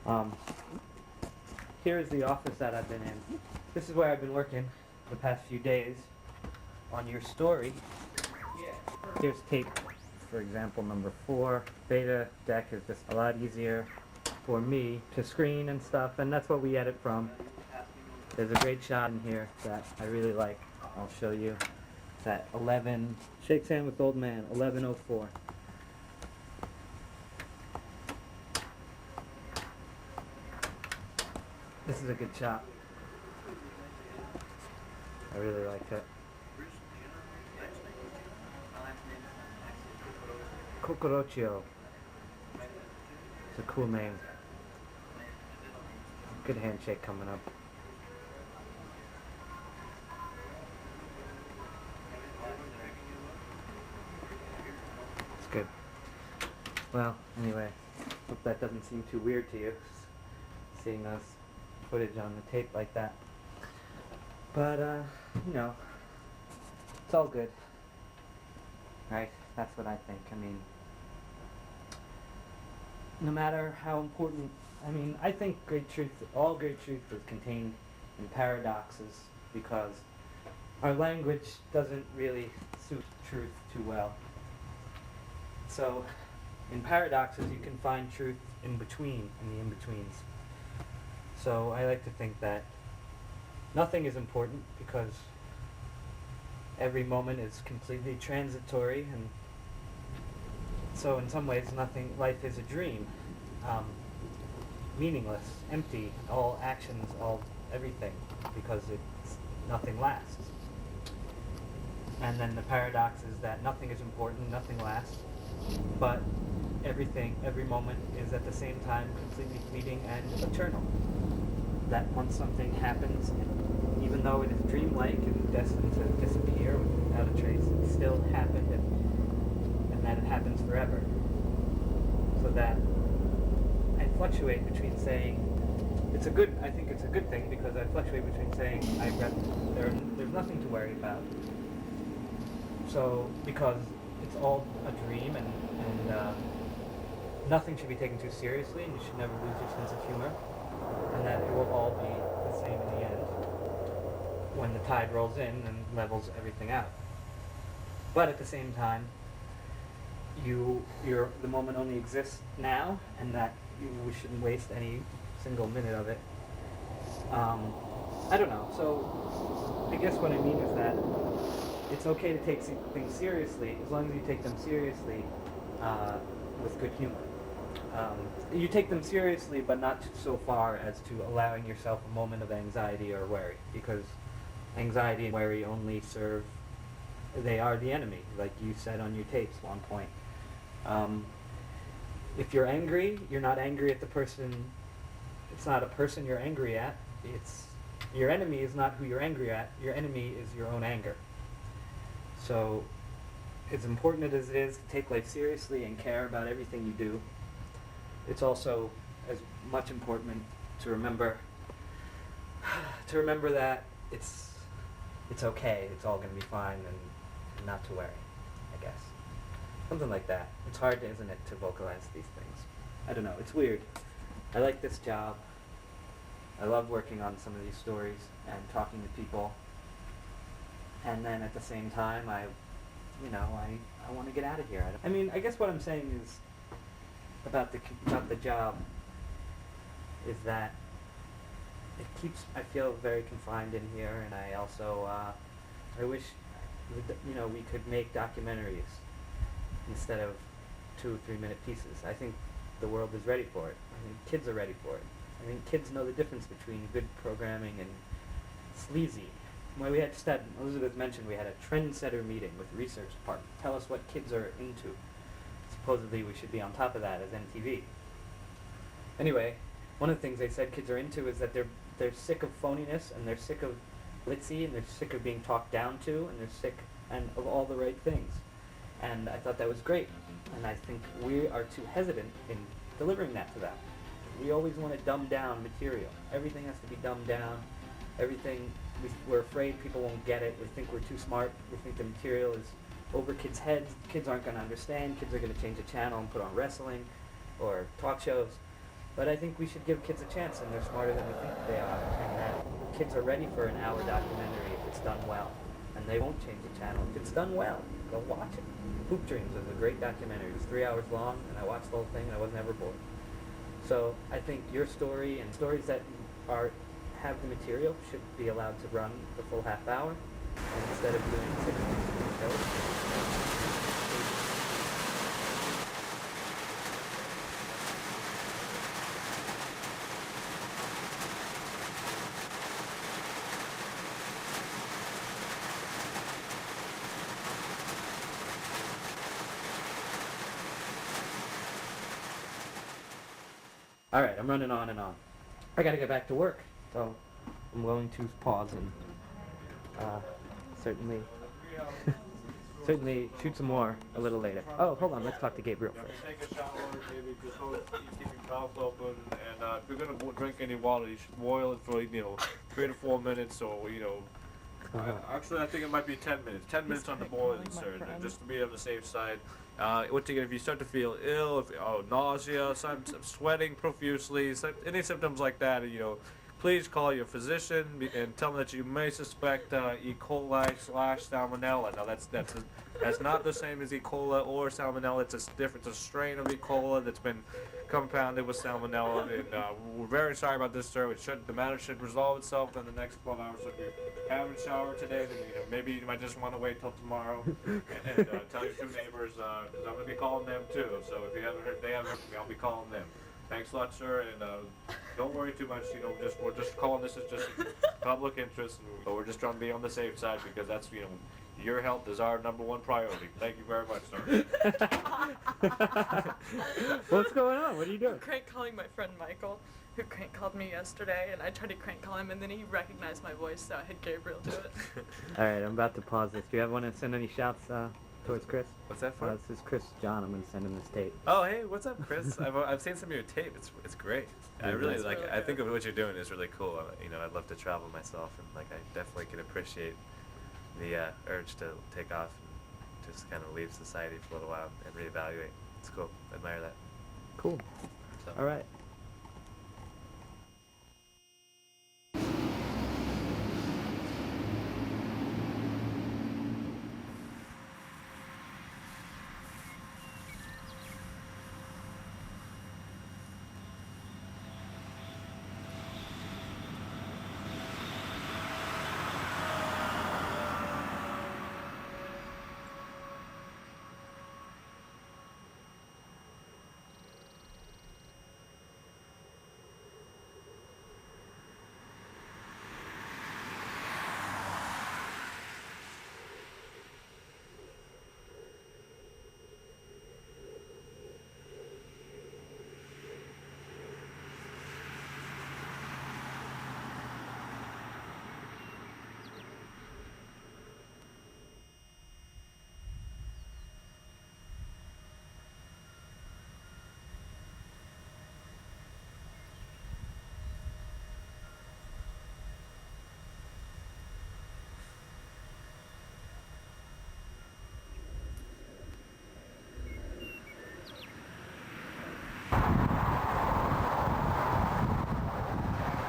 Um, here is the office that I've been in. This is where I've been working the past few days on your story. Here's tape, for example, number 4. Beta deck is just a lot easier for me to screen and stuff, and that's what we edit from. There's a great shot in here that I really like. I'll show you. It's at 11, shakes hand with old man, 11:04. This is a good shot. I really like it. Kokorochio. It's a cool name. Good handshake coming up. It's good. Well, anyway, hope that doesn't seem too weird to you, seeing those footage on the tape like that. But, you know, it's all good. Right? That's what I think. I mean, no matter how important, I think all great truth is contained in paradoxes, because our language doesn't really suit truth too well. So, in paradoxes you can find truth in between, in the in-betweens. So I like to think that nothing is important, because every moment is completely transitory, and so in some ways life is a dream, meaningless, empty, all actions, everything, because nothing lasts. And then the paradox is that nothing is important, nothing lasts, but every moment is at the same time completely fleeting and eternal. That once something happens, even though it is dreamlike and destined to disappear without a trace, it still happened, and that it happens forever. So that I fluctuate between saying I think it's a good thing, because I fluctuate between saying there's nothing to worry about. So because it's all a dream, and nothing should be taken too seriously, and you should never lose your sense of humor, and that it will all be the same in the end when the tide rolls in and levels everything out. But at the same time, the moment only exists now, and that we shouldn't waste any single minute of it. I don't know. So I guess what I mean is that it's okay to take things seriously, as long as you take them seriously with good humor. You take them seriously, but not so far as to allowing yourself a moment of anxiety or worry, because anxiety and worry only they are the enemy, like you said on your tapes one point. If you're angry, you're not angry at the person. It's not a person you're angry at. Your enemy is not who you're angry at. Your enemy is your own anger. So, as important as it is to take life seriously and care about everything you do, it's also as much important to remember that it's okay, it's all going to be fine, and not to worry, I guess. Something like that. It's hard, isn't it, to vocalize these things. I don't know, it's weird. I like this job. I love working on some of these stories and talking to people. And then at the same time, I want to get out of here. I guess what I'm saying is about the job is that I feel very confined in here, and I also I wish we could make documentaries instead of 2 or 3 minute pieces. I think the world is ready for it. I think kids are ready for it. I think kids know the difference between good programming and sleazy. Well, Elizabeth mentioned we had a trendsetter meeting with the research department. Tell us what kids are into. Supposedly we should be on top of that as MTV. Anyway, one of the things they said kids are into is that they're sick of phoniness, and they're sick of glitzy, and they're sick of being talked down to, and they're sick of all the right things. And I thought that was great. And I think we are too hesitant in delivering that to them. We always want to dumb down material. Everything has to be dumbed down. We're afraid people won't get it. We think we're too smart. We think the material is over kids' heads. Kids aren't going to understand. Kids are going to change the channel and put on wrestling or talk shows. But I think we should give kids a chance, and they're smarter than we think they are, and that kids are ready for an hour documentary if it's done well. And they won't change the channel if it's done well. Go watch it. Hoop Dreams was a great documentary. It was 3 hours long, and I watched the whole thing, and I was never bored. So I think your story and stories that have the material should be allowed to run the full half hour, and instead of doing 6 minute shows. Alright, I'm running on and on. I gotta get back to work, so I'm going to pause and certainly certainly shoot some more a little later. Oh, hold on, let's talk to Gabriel first. Take a shower, maybe just keep your mouth open, and if you're gonna drink any water, you should boil it for 3 to 4 minutes, or actually I think it might be 10 minutes. 10 minutes on the boiling, sir, just to be on the safe side. If you start to feel ill, nausea, sweating profusely, any symptoms like that, please call your physician and tell them that you may suspect E. coli / salmonella. Now that's not the same as E. coli or salmonella. It's a strain of E. coli that's been compounded with salmonella, and we're very sorry about this, sir. The matter should resolve itself in the next 12 hours. So if you haven't showered today, then maybe you might just want to wait till tomorrow and tell your 2 neighbors, because I'm going to be calling them too. So if they haven't heard from me, I'll be calling them. Thanks a lot, sir, and don't worry too much. We're just calling this as just public interest, but we're just trying to be on the safe side, because that's your health is our #1 priority. Thank you very much, sir. What's going on? What are you doing? I'm crank calling my friend Michael, who crank called me yesterday, and I tried to crank call him, and then he recognized my voice, so I had Gabriel do it. Alright, I'm about to pause this. Do you want to send any shouts towards Chris? What's that for? This is Chris John. I'm going to send him this tape. Oh, hey, what's up, Chris? I've seen some of your tape. It's great. I really like it. I think of what you're doing is really cool. I'd love to travel myself, and I definitely can appreciate the urge to take off and just kind of leave society for a little while and reevaluate. It's cool. I admire that. Cool. So. All right.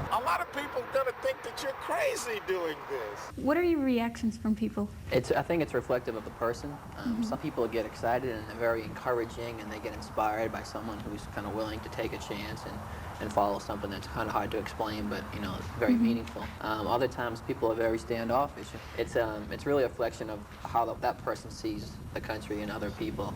A lot of people are gonna think that you're crazy doing this. What are your reactions from people? I think it's reflective of the person. Some people get excited and they're very encouraging, and they get inspired by someone who's kind of willing to take a chance and follow something that's kind of hard to explain, but very meaningful. Other times people are very standoffish. It's really a reflection of how that person sees the country and other people.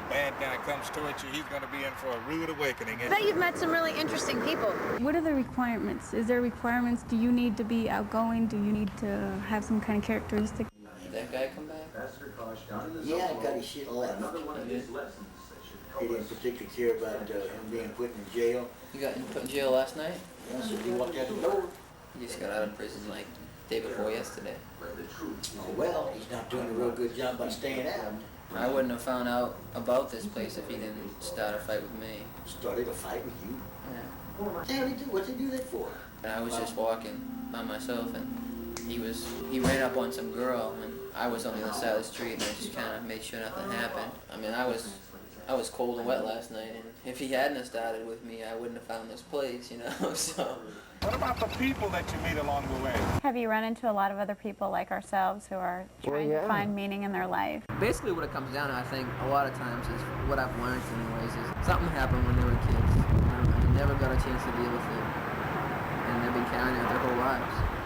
Bad guy comes towards you, he's going to be in for a rude awakening. I bet you've met some really interesting people. What are the requirements? Is there requirements? Do you need to be outgoing? Do you need to have some kind of characteristic? Did that guy come back? Yeah, I got his shit left. He didn't particularly care about him being put in jail. You got put in jail last night? Yeah, so he walked out the door. He just got out of prison like the day before yesterday. Oh, well, he's not doing a real good job by staying out. I wouldn't have found out about this place if he didn't start a fight with me. Started a fight with you? Yeah. What the hell did he do? What'd he do that for? And I was just walking by myself, and he ran up on some girl, and I was on the other side of the street and I just kind of made sure nothing happened. I mean, I was cold and wet last night, and if he hadn't have started with me, I wouldn't have found this place, you know. So. What about the people that you meet along the way? Have you run into a lot of other people like ourselves who are trying to find meaning in their life? Basically what it comes down to, I think, a lot of times is what I've learned anyways, is something happened when they were kids, you know, and they never got a chance to deal with it, and they've been carrying it their whole lives.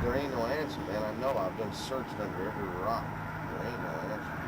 There ain't no answer, man. I know. I've been searching under every rock. There ain't no answer.